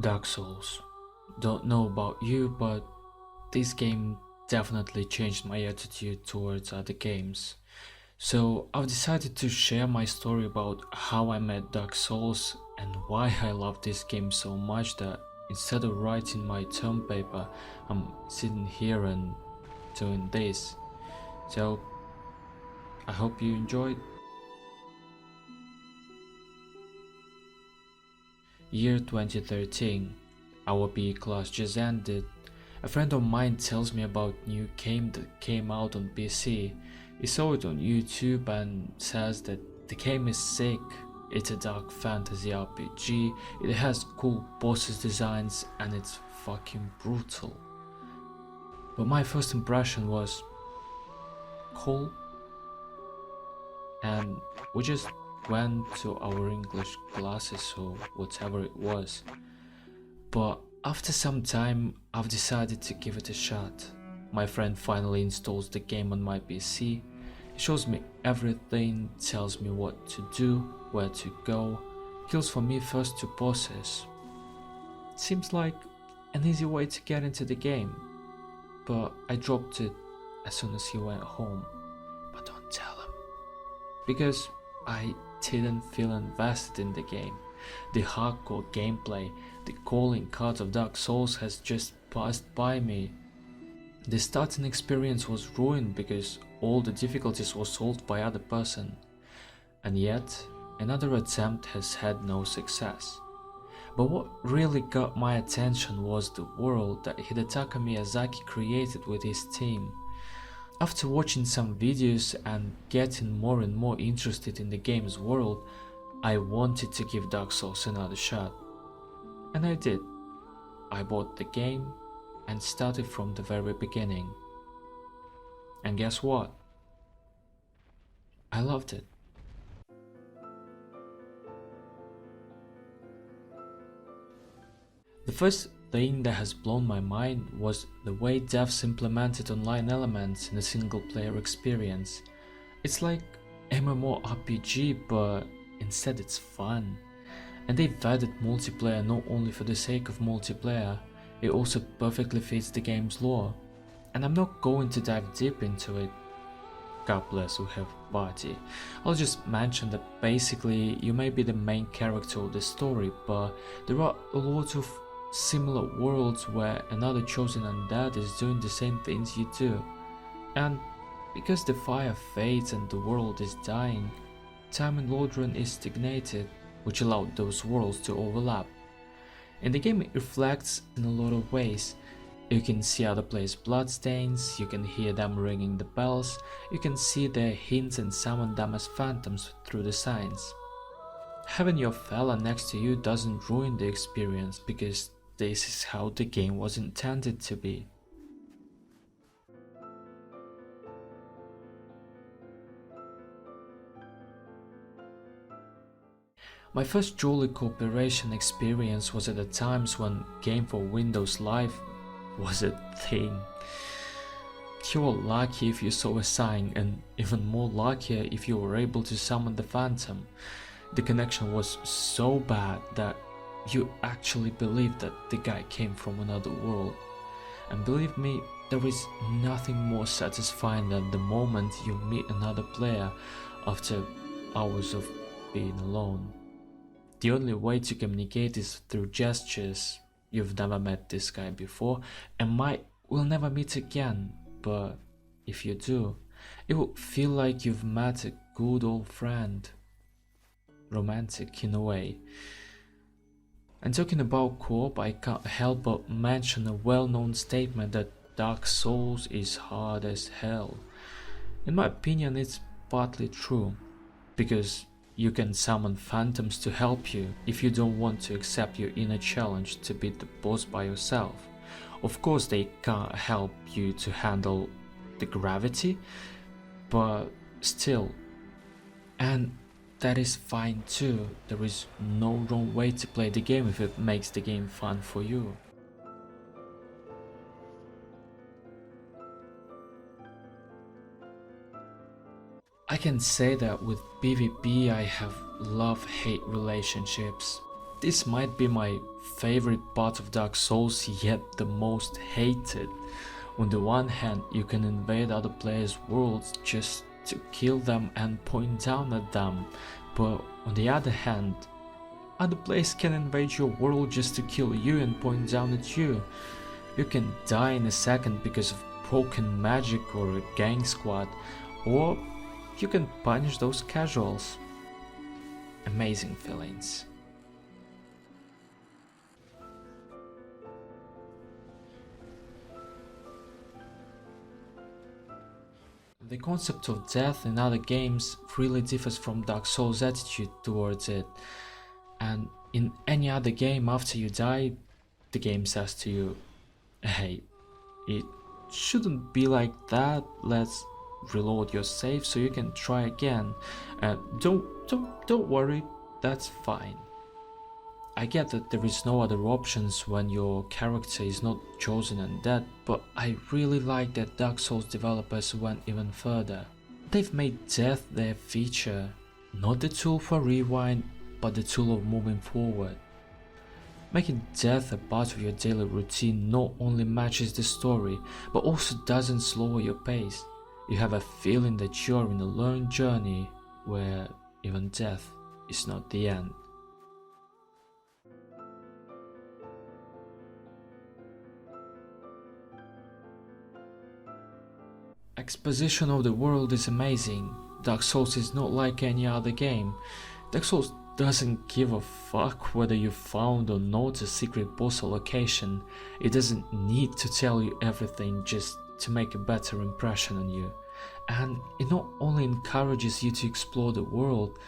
Dark Souls. Don't know about you, but this game definitely changed my attitude towards other games. So I've decided to share my story about how I met Dark Souls and why I love this game so much that instead of writing my term paper, I'm sitting here and doing this. So I hope you enjoyed. Year 2013. Our PE class just ended. A friend of mine tells me about new game that came out on PC. He saw it on YouTube and says that the game is sick. It's a dark fantasy RPG, it has cool bosses designs and it's fucking brutal. But my first impression was cool, and we just went to our English classes or whatever it was. But after some time, I've decided to give it a shot. My friend finally installs the game on my PC. He shows me everything, tells me what to do, where to go, kills for me first two bosses. Seems like an easy way to get into the game, but I dropped it as soon as he went home. But don't tell him, because I didn't feel invested in the game. The hardcore gameplay, the calling cards of Dark Souls has just passed by me. The starting experience was ruined because all the difficulties were solved by other person. And yet, another attempt has had no success. But what really got my attention was the world that Hidetaka Miyazaki created with his team. After watching some videos and getting more and more interested in the game's world, I wanted to give Dark Souls another shot. And I did. I bought the game and started from the very beginning. And guess what? I loved it. The first thing that has blown my mind was the way devs implemented online elements in a single player experience. It's like MMORPG, but instead it's fun. And they've added multiplayer not only for the sake of multiplayer, it also perfectly fits the game's lore. And I'm not going to dive deep into it. God bless who have Bati. I'll just mention that basically you may be the main character of the story, but there are a lot of similar worlds where another chosen undead is doing the same things you do. And because the fire fades and the world is dying, time in Lordran is stagnated, which allowed those worlds to overlap. In the game it reflects in a lot of ways. You can see other players' bloodstains, you can hear them ringing the bells, you can see their hints and summon them as phantoms through the signs. Having your fella next to you doesn't ruin the experience because this is how the game was intended to be. My first Jolly Cooperation experience was at the times when Game for Windows Live was a thing. You were lucky if you saw a sign, and even more luckier if you were able to summon the Phantom. The connection was so bad that you actually believed that the guy came from another world. And believe me, there is nothing more satisfying than the moment you meet another player after hours of being alone. The only way to communicate is through gestures. You've never met this guy before and will never meet again, but if you do, it will feel like you've met a good old friend. Romantic in a way. And talking about co-op, I can't help but mention a well-known statement that Dark Souls is hard as hell. In my opinion, it's partly true, because you can summon phantoms to help you if you don't want to accept your inner challenge to beat the boss by yourself. Of course they can't help you to handle the gravity, but still. And that is fine too. There is no wrong way to play the game if it makes the game fun for you. I can say that with PvP I have love-hate relationships. This might be my favorite part of Dark Souls, yet the most hated. On the one hand, you can invade other players' worlds just to kill them and point down at them, but on the other hand, other players can invade your world just to kill you and point down at you. You can die in a second because of broken magic or a gang squad, or you can punish those casuals. Amazing feelings. The concept of death in other games really differs from Dark Souls' attitude towards it, and in any other game after you die, the game says to you, hey, it shouldn't be like that, let's reload your save so you can try again, and don't worry, that's fine. I get that there is no other options when your character is not chosen and dead, but I really like that Dark Souls developers went even further. They've made death their feature, not the tool for rewind, but the tool of moving forward. Making death a part of your daily routine not only matches the story, but also doesn't slow your pace. You have a feeling that you're in a learning journey where even death is not the end. Exposition of the world is amazing. Dark Souls is not like any other game. Dark Souls doesn't give a fuck whether you found or not a secret boss or location. It doesn't need to tell you everything just to make a better impression on you. And it not only encourages you to explore the world,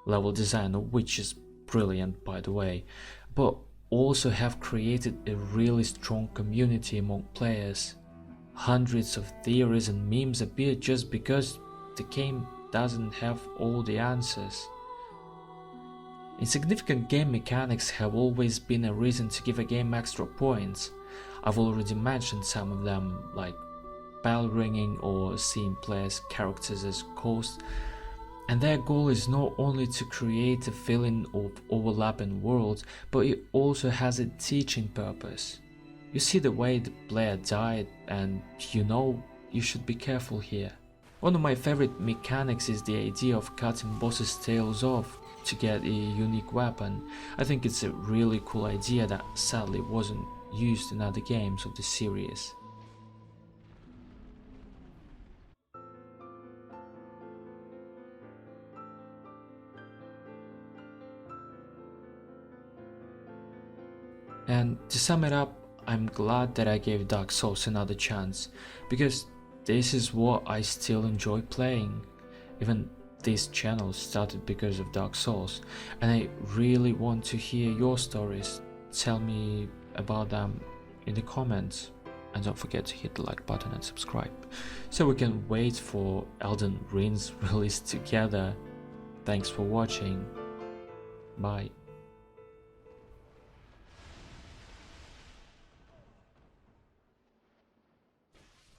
level design of which is brilliant by the way, but also have created a really strong community among players. Hundreds of theories and memes appear just because the game doesn't have all the answers. Insignificant game mechanics have always been a reason to give a game extra points. I've already mentioned some of them, like bell ringing or seeing players' characters as ghosts, and their goal is not only to create a feeling of overlapping worlds, but it also has a teaching purpose. You see the way the player died and you know you should be careful here. One of my favorite mechanics is the idea of cutting bosses' tails off to get a unique weapon. I think it's a really cool idea that sadly wasn't used in other games of the series. And to sum it up, I'm glad that I gave Dark Souls another chance, because this is what I still enjoy playing. Even this channel started because of Dark Souls, and I really want to hear your stories. Tell me about them in the comments, and don't forget to hit the like button and subscribe, so we can wait for Elden Ring's release together. Thanks for watching, bye.